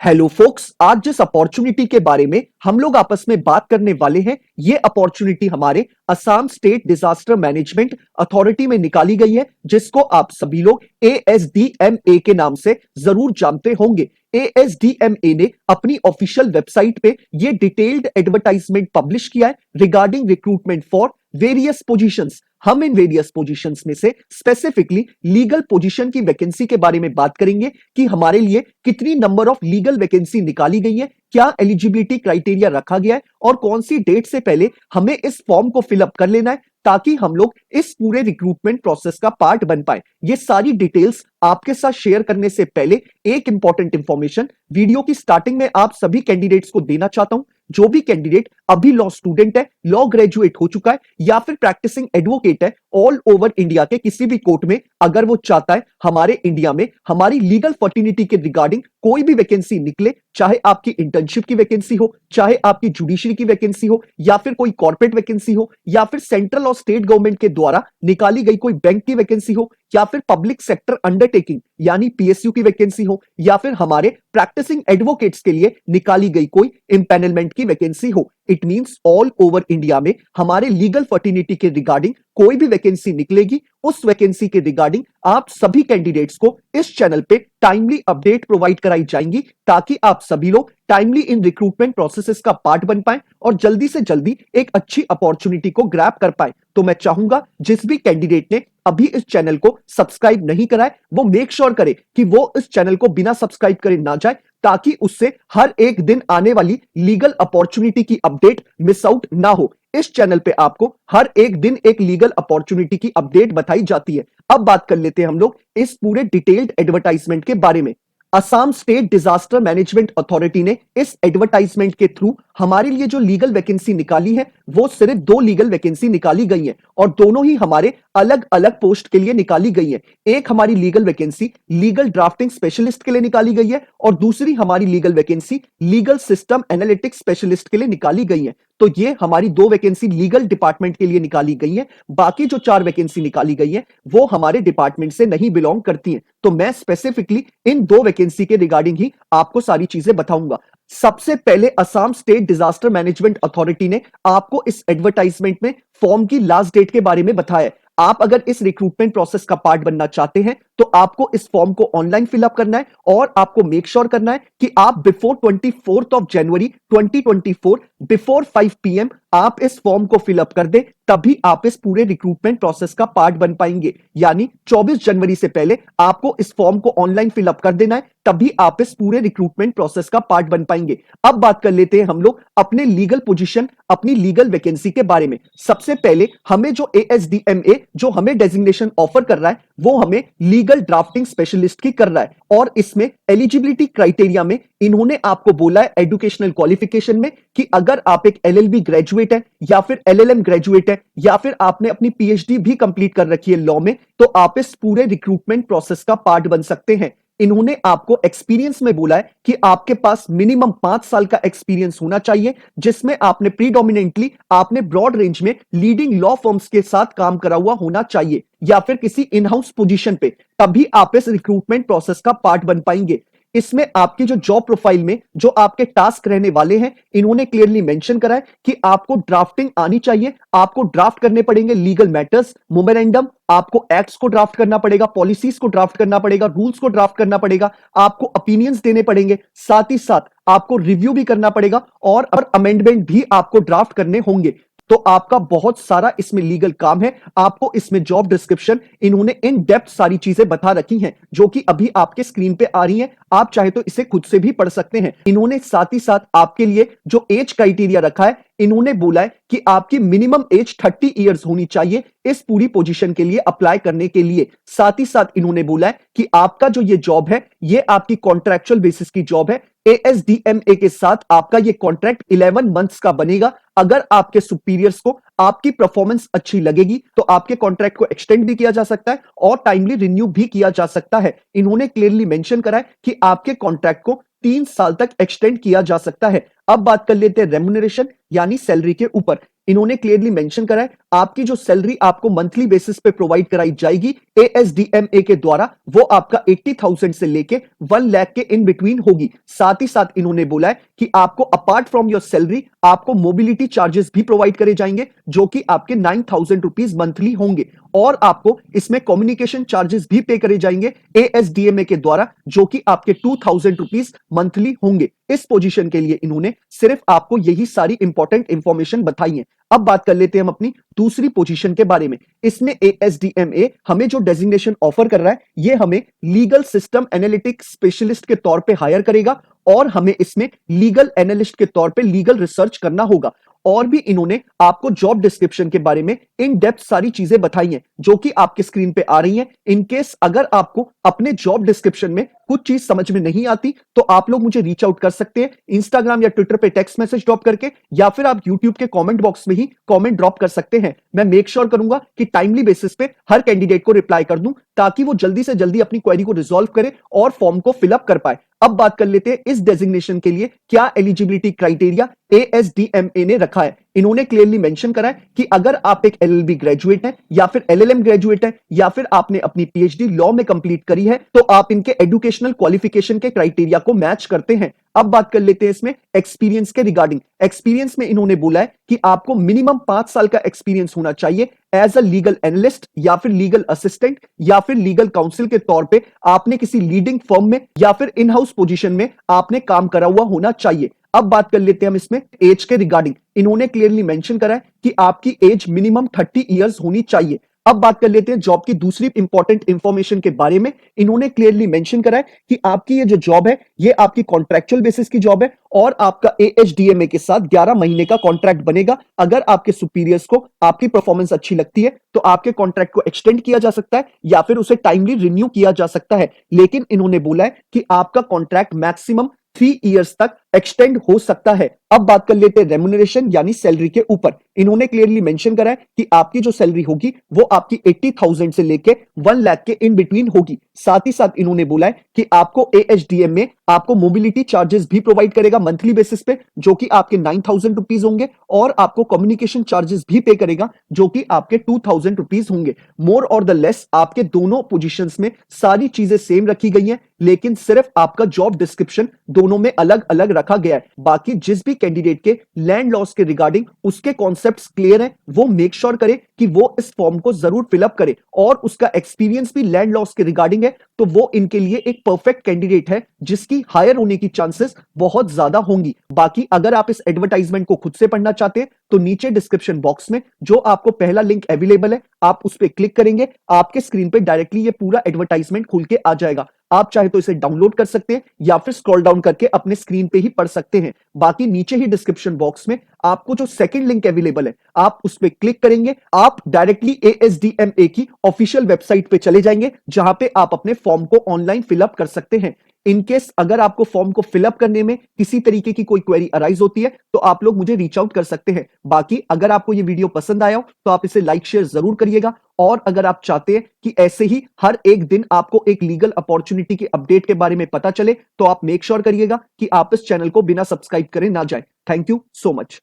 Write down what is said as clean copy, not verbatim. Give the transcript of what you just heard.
Hello focus, आज जिस opportunity के बारे में हम लोग आपस में बात करने वाले हैं, ये अपॉर्चुनिटी हमारे Assam state disaster management authority में निकाली गई है, जिसको आप सभी लोग एएसडीएमए के नाम से जरूर जानते होंगे। एएसडीएमए ने अपनी ऑफिशियल वेबसाइट पे ये डिटेल्ड एडवर्टाइजमेंट पब्लिश किया है regarding recruitment for various positions. हम इन वेरियस पोजीशंस में से स्पेसिफिकली लीगल पोजीशन की वैकेंसी के बारे में बात करेंगे कि हमारे लिए कितनी नंबर ऑफ लीगल वैकेंसी निकाली गई है, क्या एलिजिबिलिटी क्राइटेरिया रखा गया है और कौन सी डेट से पहले हमें इस फॉर्म को फिलअप कर लेना है ताकि हम लोग इस पूरे रिक्रूटमेंट प्रोसेस का पार्ट बन पाए। ये सारी डिटेल्स आपके साथ शेयर करने से पहले एक इंपॉर्टेंट इंफॉर्मेशन वीडियो की स्टार्टिंग में आप सभी कैंडिडेट्स को देना चाहता हूं। जो भी कैंडिडेट अभी लॉ स्टूडेंट है, लॉ ग्रेजुएट हो चुका है या फिर प्रैक्टिसिंग एडवोकेट है ऑल ओवर इंडिया के किसी भी कोर्ट में, अगर वो चाहता है हमारे इंडिया में हमारी लीगल फर्टिनिटी के रिगार्डिंग कोई भी वैकेंसी निकले, चाहे आपकी इंटर्नशिप की वैकेंसी हो, चाहे आपकी जुडिशरी की वैकेंसी हो, या फिर कोई कॉर्पोरेट वैकेंसी हो, या फिर सेंट्रल और स्टेट गवर्नमेंट के द्वारा निकाली गई कोई बैंक की वैकेंसी हो, या फिर पब्लिक सेक्टर अंडरटेकिंग यानी पीएसयू की वैकेंसी हो, या फिर हमारे प्रैक्टिसिंग एडवोकेट्स के लिए निकाली गई कोई इंपैनलमेंट की वैकेंसी हो, it means all over India में हमारे लीगल फर्टिनिटी के रिगार्डिंग कोई भी वैकेंसी निकलेगी, उस वैकेंसी के रिगार्डिंग आप सभी कैंडिडेट्स को इस चैनल पे टाइमली अपडेट प्रोवाइड कराई जाएंगी ताकि आप सभी लोग टाइमली इन रिक्रूटमेंट प्रोसेसेस का पार्ट बन पाए और जल्दी से जल्दी एक अच्छी अपॉर्चुनिटी को ग्रैब कर पाए। तो मैं चाहूंगा जिस भी कैंडिडेट ने अभी इस चैनल को सब्सक्राइब नहीं करा है वो मेक श्योर करे कि वो इस चैनल को बिना सब्सक्राइब करे ना जाए, ताकि उससे हर एक दिन आने वाली लीगल अपॉर्चुनिटी की अपडेट मिस आउट ना हो। इस चैनल पे आपको हर एक दिन एक लीगल अपॉर्चुनिटी की अपडेट बताई जाती है। अब बात कर लेते हैं हम लोग इस पूरे डिटेल्ड एडवर्टाइजमेंट के बारे में। Assam state disaster management authority ने इस एडवर्टाइजमेंट के थ्रू हमारे लिए जो लीगल वैकेंसी निकाली है वो सिर्फ 2 लीगल वैकेंसी निकाली गई है और दोनों ही हमारे अलग अलग पोस्ट के लिए निकाली गई है। एक हमारी legal vacancy legal drafting specialist के लिए निकाली गई है और दूसरी हमारी legal vacancy legal system analytics specialist के लिए निकाली गई है। तो ये हमारी 2 वैकेंसी लीगल डिपार्टमेंट के लिए निकाली गई है। बाकी जो 4 वैकेंसी निकाली गई है वो हमारे डिपार्टमेंट से नहीं बिलोंग करती हैं। तो मैं स्पेसिफिकली इन 2 वैकेंसी के रिगार्डिंग ही आपको सारी चीजें बताऊंगा। सबसे पहले Assam state disaster management authority ने आपको इस एडवर्टाइजमेंट में फॉर्म की लास्ट डेट के बारे में बताया। आप अगर इस रिक्रूटमेंट प्रोसेस का पार्ट बनना चाहते हैं तो आपको इस फॉर्म को ऑनलाइन फिलअप करना है और आपको मेक श्योर करना है कि आप before 24th of January 2024 before 5 PM आप इस फॉर्म को फिलअप कर दें, तभी आप इस पूरे रिक्रूटमेंट प्रोसेस का पार्ट बन पाएंगे। यानी 24 जनवरी से पहले आपको इस फॉर्म को ऑनलाइन फिलअप कर देना है, तभी आप इस पूरे रिक्रूटमेंट प्रोसेस का पार्ट बन पाएंगे। अब बात कर लेते हैं हम लोग अपने लीगल पोजीशन, अपनी लीगल वैकेंसी के बारे में। सबसे पहले हमें जो एएसडीएमए जो हमें डेजिग्नेशन ऑफर कर रहा है वो हमें लीगल ड्राफ्टिंग स्पेशलिस्ट की कर रहा है और इसमें एलिजिबिलिटी क्राइटेरिया में इन्होंने आपको बोला है एजुकेशनल क्वालिफिकेशन में कि अगर आप एक एलएलबी ग्रेजुएट है या फिर एलएलएम ग्रेजुएट है या फिर आपने अपनी पीएचडी भी कंप्लीट कर रखी है लॉ में, तो आप इस पूरे रिक्रूटमेंट प्रोसेस का पार्ट बन सकते हैं। इन्होंने आपको एक्सपीरियंस में बोला है कि आपके पास मिनिमम 5 साल का एक्सपीरियंस होना चाहिए जिसमें आपने प्रीडोमिनेंटली आपने ब्रॉड रेंज में लीडिंग लॉ फर्म्स के साथ काम करा हुआ होना चाहिए या फिर किसी इन हाउस पोजीशन पे, तभी आप इस रिक्रूटमेंट प्रोसेस का पार्ट बन पाएंगे। इसमें आपकी जो जॉब प्रोफाइल में जो आपके टास्क रहने वाले हैं इन्होंने क्लियरली मेंशन करा है कि आपको ड्राफ्टिंग आनी चाहिए, आपको ड्राफ्ट करने पड़ेंगे लीगल मैटर्स, मोमेरेंडम, आपको एक्ट्स को ड्राफ्ट करना पड़ेगा, पॉलिसीज को ड्राफ्ट करना पड़ेगा, रूल्स को ड्राफ्ट करना पड़ेगा, आपको ओपिनियंस देने पड़ेंगे, साथ ही साथ आपको रिव्यू भी करना पड़ेगा और अमेंडमेंट भी आपको ड्राफ्ट करने होंगे। तो आपका बहुत सारा इसमें लीगल काम है। आपको इसमें जॉब डिस्क्रिप्शन इन्होंने इन डेप्थ सारी चीजें बता रखी हैं जो कि अभी आपके स्क्रीन पे आ रही हैं, आप चाहे तो इसे खुद से भी पढ़ सकते हैं। इन्होंने साथ ही साथ आपके लिए जो एज क्राइटेरिया रखा है, इन्होंने बोला है कि आपकी मिनिमम एज 30 इयर्स होनी चाहिए इस पूरी पोजीशन के लिए अप्लाई करने के लिए। साथ ही साथ इन्होंने बोला है कि आपका जो ये जॉब है ये आपकी कॉन्ट्रैक्चुअल बेसिस की जॉब है। एएसडीएमए के साथ आपका ये कॉन्ट्रैक्ट 11 मंथ्स का बनेगा। अगर आपके सुपीरियर्स को आपकी परफॉर्मेंस अच्छी लगेगी तो आपके कॉन्ट्रैक्ट को एक्सटेंड भी किया जा सकता है और टाइमली रिन्यू भी किया जा सकता है। इन्होंने क्लियरली मेंशन करा है कि आपके कॉन्ट्रैक्ट को 3 साल तक एक्सटेंड किया जा सकता है। अब बात कर लेते हैं रेम्युनरेशन यानी सैलरी के ऊपर। इन्होंने क्लियरली मेंशन करा है आपकी जो सैलरी आपको मंथली बेसिस पे प्रोवाइड कराई जाएगी एएसडीएमए के द्वारा, वो आपका 80,000 से लेके 1 लाख के इन बिटवीन होगी। साथ ही साथ इन्होंने बोला है कि आपको अपार्ट फ्रॉम योर सैलरी आपको मोबिलिटी चार्जेस भी प्रोवाइड करे जाएंगे, जो कि आपके 9,000 रुपीज मंथली होंगे, और आपको इसमें कम्युनिकेशन चार्जेस भी पे करे जाएंगे एएसडीएमए के द्वारा, जो कि आपके 2,000 रुपीज मंथली होंगे। इस पोजीशन के लिए इन्होंने सिर्फ आपको यही सारी इंपॉर्टेंट इंफॉर्मेशन बताई है। अब बात कर लेते हैं हम अपनी दूसरी पोजीशन के बारे में। इसमें एएसडीएमए हमें जो डेजिग्नेशन ऑफर कर रहा है, ये हमें लीगल सिस्टम एनालिटिक्स स्पेशलिस्ट के तौर पे हायर करेगा, और हमें इसमें लीगल एनालिस्ट के तौर पे लीगल रिसर्च करना होगा। और भी इन्होंने आपको जॉब डिस्क्रिप्शन के बारे में इन डेप्थ सारी चीजें बताई हैं, जो कि आपके स्क्रीन पे आ रही हैं। इन केस अगर आपको अपने जॉब डिस्क्रिप्शन में कुछ चीज समझ में नहीं आती, तो आप लोग मुझे रीच आउट कर सकते हैं इंस्टाग्राम या ट्विटर पे टेक्स्ट मैसेज ड्रॉप करके, या फिर आप यूट्यूब के कमेंट बॉक्स में ही कमेंट ड्रॉप कर सकते हैं। मैं मेक श्योर करूंगा कि टाइमली बेसिस पे हर कैंडिडेट को रिप्लाई कर दूं, ताकि वो जल्दी से जल्दी अपनी क्वेरी को रिजॉल्व करे और फॉर्म को फिलअप कर पाए। अब बात कर लेते हैं इस डेजिग्नेशन के लिए क्या एलिजिबिलिटी क्राइटेरिया एएसडीएमए ने रखा है। इन्होंने क्लियरली मेंशन करा है कि अगर आप एक एलएलबी ग्रेजुएट हैं, या फिर एलएलएम ग्रेजुएट हैं, या फिर आपने अपनी पीएचडी लॉ में कंप्लीट करी है, तो आप इनके एजुकेशनल क्वालिफिकेशन के क्राइटेरिया को मैच करते हैं। अब बात कर लेते हैं इसमें एक्सपीरियंस के रिगार्डिंग। एक्सपीरियंस में इन्होंने बोला है कि आपको मिनिमम 5 साल का एक्सपीरियंस होना चाहिए एज अ लीगल एनालिस्ट, या फिर लीगल असिस्टेंट, या फिर लीगल काउंसिल के तौर पे आपने किसी लीडिंग फर्म में या फिर इन हाउस पोजीशन में आपने काम करा हुआ होना चाहिए। अब बात कर लेते हैं हम इसमें एज के रिगार्डिंग। इन्होंने क्लियरली मेंशन करा है कि आपकी एज मिनिमम 30 इयर्स होनी चाहिए। अब बात कर लेते हैं जॉब की दूसरी इंपॉर्टेंट इंफॉर्मेशन के बारे में। इन्होंने क्लियरली मेंशन करा है कि आपकी ये जो जॉब है, ये आपकी कॉन्ट्रैक्चुअल बेसिस की जॉब है, और आपका एएचडीएमए के साथ 11 महीने का कॉन्ट्रैक्ट बनेगा। अगर आपके सुपीरियर्स को आपकी परफॉर्मेंस अच्छी लगती है, तो आपके कॉन्ट्रैक्ट को एक्सटेंड किया जा सकता है, या फिर उसे टाइमली रिन्यू किया जा सकता है। लेकिन इन्होंने बोला है कि आपका कॉन्ट्रैक्ट मैक्सिमम 3 इयर्स तक एक्सटेंड हो सकता है। अब बात कर लेते हैं रेम्युनरेशन यानी सैलरी के ऊपर। इन्होंने क्लियरली मेंशन करा है कि आपकी जो सैलरी होगी वो आपकी 80,000 से लेके 1 लाख के इन बिटवीन होगी। साथ ही साथ इन्होंने बोला है कि आपको एएचडीएम में आपको मोबिलिटी चार्जेस भी प्रोवाइड करेगा मंथली बेसिस पे, जो कि आपके 9,000 रुपीज होंगे, और आपको कम्युनिकेशन चार्जेस भी पे करेगा, जो कि आपके 2,000 रुपीज होंगे। मोर और द लेस आपके दोनों पोजीशंस में सारी चीजें सेम रखी गई हैं, लेकिन सिर्फ आपका जॉब डिस्क्रिप्शन दोनों में अलग अलग रखा गया है। बाकी जिस भी कैंडिडेट के लैंड लॉस के रिगार्डिंग उसके कॉन्सेप्ट्स क्लियर हैं, वो मेक श्योर करे कि वो इस फॉर्म को जरूर फिलअप करे, और उसका एक्सपीरियंस भी लैंड लॉस के रिगार्डिंग है, तो वो इनके लिए एक परफेक्ट कैंडिडेट है, जिसकी हायर होने की चांसेस बहुत ज्यादा होंगी। बाकी अगर आप इस एडवर्टाइजमेंट को खुद से पढ़ना चाहते हैं, तो नीचे डिस्क्रिप्शन बॉक्स में जो आपको पहला लिंक अवेलेबल है, आप उस पर क्लिक करेंगे, आपके स्क्रीन पे डायरेक्टली ये पूरा एडवर्टाइजमेंट खुल के आ जाएगा। आप चाहे तो इसे डाउनलोड कर सकते हैं, या फिर स्क्रॉल डाउन करके अपने स्क्रीन पे ही पढ़ सकते हैं। बाकी नीचे ही डिस्क्रिप्शन बॉक्स में आपको जो सेकंड लिंक अवेलेबल है, आप उस पर क्लिक करेंगे, आप डायरेक्टली एएसडीएमए की ऑफिशियल वेबसाइट पे चले जाएंगे, जहां पे आप अपने फॉर्म को ऑनलाइन फिलअप कर सकते हैं। इनकेस अगर आपको फॉर्म को फिलअप करने में किसी तरीके की कोई क्वेरी अराइज होती है, तो आप लोग मुझे रीच आउट कर सकते हैं। बाकी अगर आपको ये वीडियो पसंद आया हो, तो आप इसे लाइक शेयर जरूर करिएगा, और अगर आप चाहते हैं कि ऐसे ही हर एक दिन आपको एक लीगल अपॉर्चुनिटी के अपडेट के बारे में पता चले, तो आप मेक श्योर करिएगा कि आप इस चैनल को बिना सब्सक्राइब करे ना जाए। Thank you so much.